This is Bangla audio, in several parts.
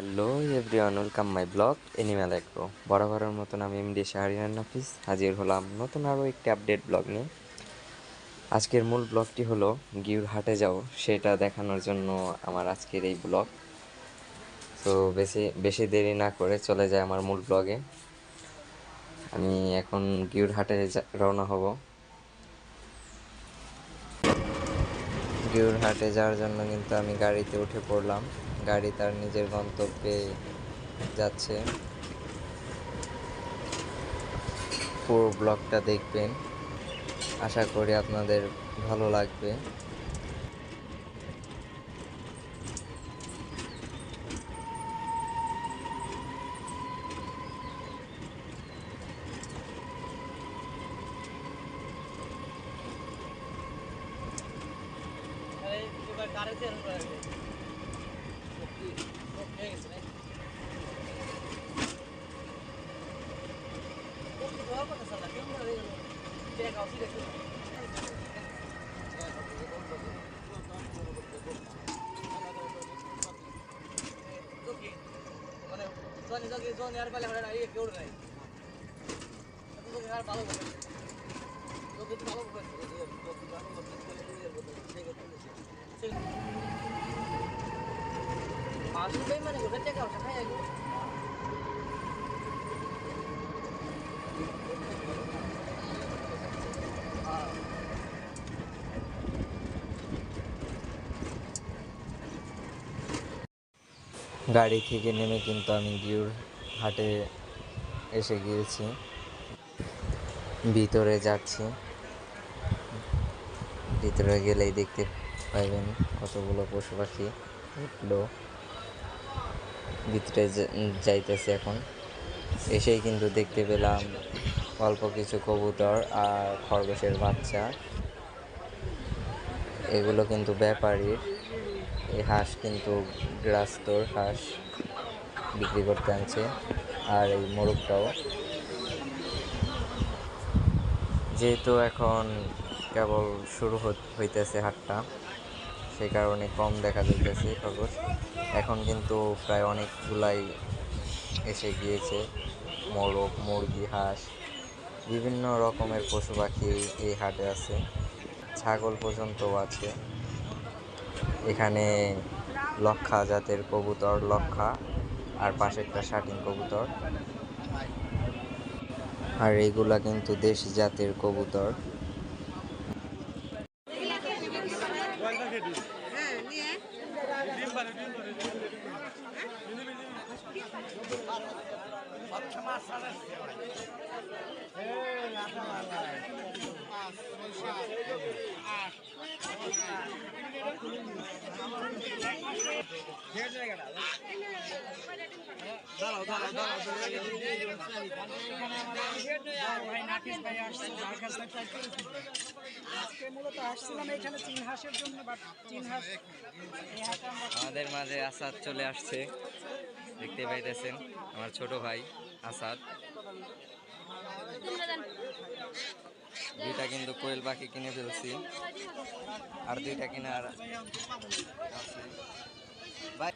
Hello everyone, welcome my blog animal agro. বরাবরের মতন আমি এমডি শাহরিয়ার নাফিস হাজির হলাম নতুন আরও একটি আপডেট ব্লগ নিয়ে। আজকের মূল ব্লগটি হলো গিউর হাটে যাও, সেটা দেখানোর জন্য আমার আজকের এই ব্লগ। তো বেশি বেশি দেরি না করে চলে যায় আমার মূল ব্লগে। আমি এখন গিউর হাটে রওনা হব। গিউর হাটে যাওয়ার জন্য কিন্তু আমি গাড়িতে উঠে পড়লাম। গাড়ি তার নিজের গন্তব্যে যাচ্ছে। পুরো ব্লগটা দেখবেন, আশা করি আপনাদের ভালো লাগবে। গাড়ি থেকে নেমে কিন্তু আমি গিউর হাটে এসে গিয়েছি, ভিতরে যাচ্ছি। ভিতরে গেলেই দেখতে পাইবেন কতগুলো পশু পাখি উঠলো। ভিতরে যাইতেছে এখন। এসেই কিন্তু দেখতে পেলাম অল্প কিছু কবুতর আর খরগোশের বাচ্চা। এগুলো কিন্তু ব্যাপারীর। এই হাঁস কিন্তু গ্রাস্তর হাঁস বিক্রি করতে আনছে, আর এই মোরগটাও। যেহেতু এখন কেবল শুরু হইতেছে হাটটা, সেই কারণে কম দেখা যাইতেছে খরগোশ। এখন কিন্তু প্রায় অনেকগুলাই এসে গিয়েছে, মোরগ, মুরগি, হাঁস, বিভিন্ন রকমের পশু পাখি এই হাটে আছে। ছাগল পর্যন্তও আছে। এখানে লক্ষা জাতের কবুতর, লক্ষা আর পাশেরটা শাটিন কবুতর, আর এইগুলা কিন্তু দেশি জাতের কবুতর। আমাদের মাঝে আসাদ চলে আসছে, দেখতে পাইতেছেন আমার ছোট ভাই আসাদ। দুইটা কিন্তু কোয়েল পাখি কিনে ফেলছি, আর দুইটা কেনার ভাই।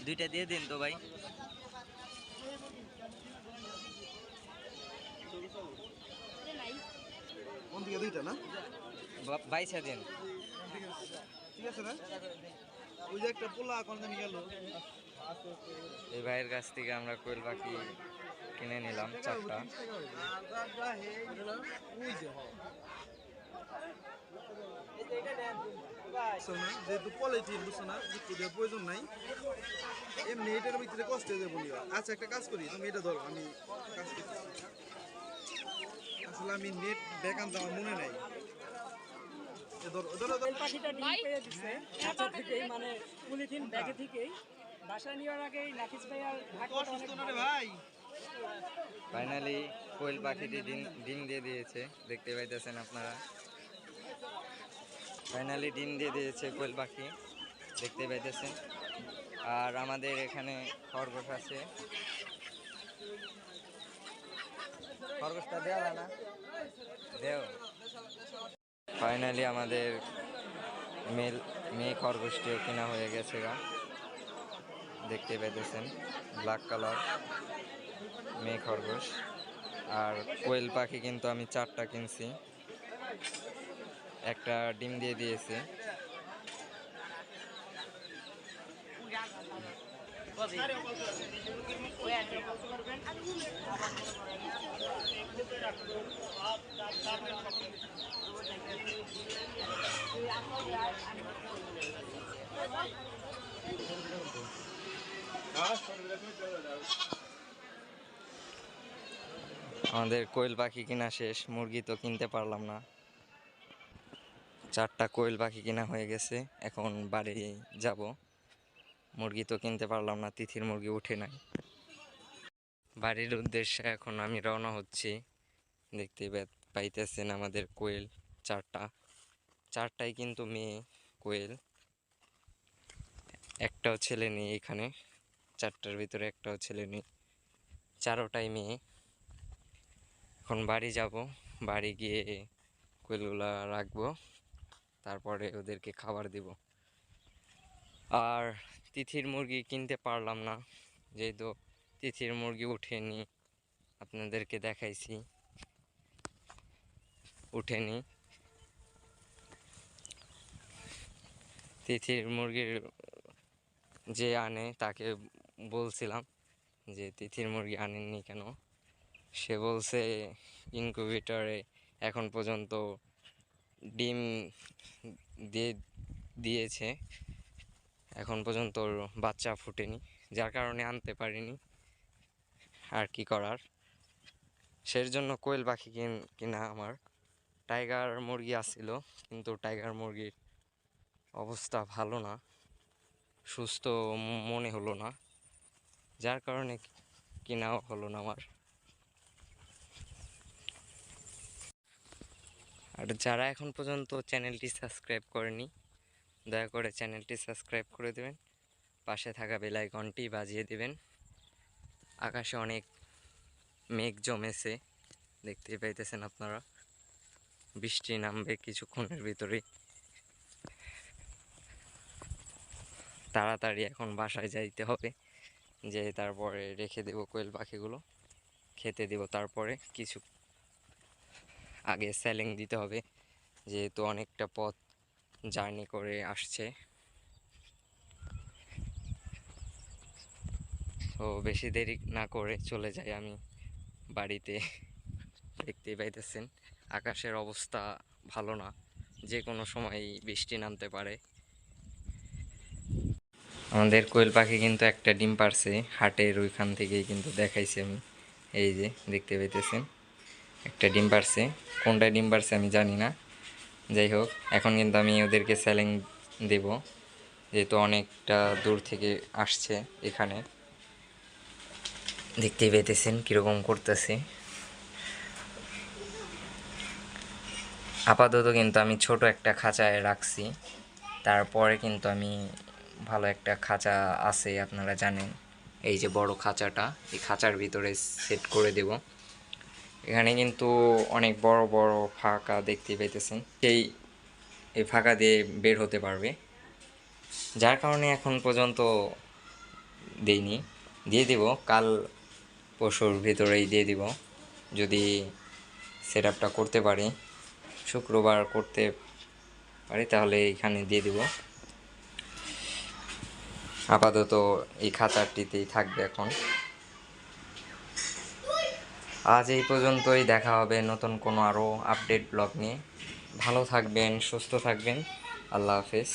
দুইটা দিয়ে দিন তো ভাই। দুইটা না বাইশা দিন। ঠিক আছে না? ওই যে একটা পোলা কোন জানি গেল। এই ভাইয়ের কাছ থেকে আমরা কোয়েল পাখি কিনে নিলাম 4টা। যেহেতু পলিথিন বুঝছো না, প্রয়োজন নাই, এমনি এটার ভিতরে কষ্ট হয়ে যাবো। আচ্ছা একটা কাজ করি, তুমি এটা ধরো, আমি কাজ করতেছি। আসলে আমি নেট ব্যাক আনতে আমার মনে নাই। পাখিটা ডিম পেয়ে দিচ্ছে খাঁচা থেকেই, মানে পলিথিন ব্যাগে থেকেই। বাসায় নেওয়ার আগেই নাফিস ভাইয়ার ভাগ্যটা অনেক ভালো। ভাই ফাইনালি কোয়েল পাখিটি ডিম দিয়ে দিয়েছে, দেখতে পাইতেছেন আপনারা। ফাইনালি ডিম দিয়ে দিয়েছে কোয়েল পাখি, দেখতে পাইতেছেন। আর আমাদের এখানে খরগোশ আছে। খরগোশটা দেওয়া না দেও। ফাইনালি আমাদের মেল মেয়ে খরগোশটিও কেনা হয়ে গেছে গা, দেখতে পেতেছেন ব্ল্যাক কালার মেয়ে খরগোশ। আর কোয়েল পাখি কিন্তু আমি 4টা কিনছি, একটা ডিম দিয়ে দিয়েছে। আমাদের কোয়েল পাখি কিনা শেষ, মুরগি তো কিনতে পারলাম না। 4টা কোয়েল পাখি কিনা হয়ে গেছে, এখন বাড়ি যাব। মুরগি তো কিনতে পারলাম না, তিথির মুরগি উঠে নাই। বাড়ির উদ্দেশ্যে এখন আমি রওনা হচ্ছি। দেখতে পাইতেছেন আমাদের কোয়েল 4টাই কিন্তু মেয়ে কোয়েল, একটাও ছেলে নেই এখানে। 4টার ভিতরে একটাও ছেলে নেই, 4টাই মেয়ে। এখন বাড়ি যাব, বাড়ি গিয়ে কোয়েলগুলা রাখবো, তারপরে ওদেরকে খাবার দিব। আর তিথির মুরগি কিনতে পারলাম না, যেহেতু তিথির মুরগি উঠেনি, আপনাদেরকে দেখাইছি উঠেনি। তিথির মুরগির যে আনে তাকে বলছিলাম যে তিথির মুরগি আনেননি কেন, সে বলছে ইনকিউবেটরে এখন পর্যন্ত ডিম দিয়েছে, এখন পর্যন্ত বাচ্চা ফুটেনি, যার কারণে আনতে পারিনি। আর কি করার, সেই জন্য কোয়েল পাখি কিনা আমার। টাইগার মুরগি আসছিল, কিন্তু টাইগার মুরগির অবস্থা ভালো না, সুস্থ মনে হলো না, যার কারণে কেনাও হলো না আমার। আর যারা এখন পর্যন্ত চ্যানেলটি সাবস্ক্রাইব করেনি, দয়া করে চ্যানেলটি সাবস্ক্রাইব করে দেবেন, পাশে থাকা বেল আইকনটি বাজিয়ে দেবেন। আকাশে অনেক মেঘ জমেছে, দেখতেই পাইতেছেন আপনারা, বৃষ্টি নামবে কিছুক্ষণের ভিতরেই। তাড়াতাড়ি এখন বাসায় যাইতে হবে, যে তারপরে রেখে দেব কোয়েল পাখিগুলো, খেতে দেব। তারপরে কিছু আগে স্যালিং দিতে হবে, যেহেতু অনেকটা পথ জার্নি করে আসছে। তো বেশি দেরি না করে চলে যাই আমি বাড়িতে। দেখতেই পাইতেছেন আকাশের অবস্থা ভালো না, যে কোনো সময় বৃষ্টি নামতে পারে। আমাদের কোয়েল পাখি কিন্তু একটা ডিম পারছে, হাটের ওইখান থেকেই কিন্তু দেখাইছি আমি। এই যে দেখতে পাইতেছেন একটা ডিম পারছে, কোনটায় ডিম পারছে আমি জানি না। যাই হোক, এখন কিন্তু আমি ওদেরকে স্যালিং দেব, যেহেতু অনেকটা দূর থেকে আসছে এখানে। দেখতেই পেতেছেন কীরকম করতেছে। আপাতত কিন্তু আমি ছোট একটা খাঁচায় রাখছি, তারপরে কিন্তু আমি ভালো একটা খাঁচা আছে আপনারা জানেন, এই যে বড় খাঁচাটা, এই খাঁচার ভিতরে সেট করে দেব। এখানে কিন্তু অনেক বড় বড় ফাঁকা দেখতে পাইতেছেন, এই ফাঁকা দিয়ে বের হতে পারবে, যার কারণে এখন পর্যন্ত দেইনি। দিয়ে দিব কাল পরশুর ভিতরেই দিয়ে দিব, যদি সেট আপটা করতে পারি, শুক্রবার করতে পারি, তাহলে এখানে দিয়ে দিব। আপাতত এই খাঁচাটিতেই থাকবে এখন। আজ এই পর্যন্তই, দেখা হবে নতুন কোনো আরও আপডেট ব্লগ নিয়ে। ভালো থাকবেন, সুস্থ থাকবেন, আল্লাহ হাফেজ।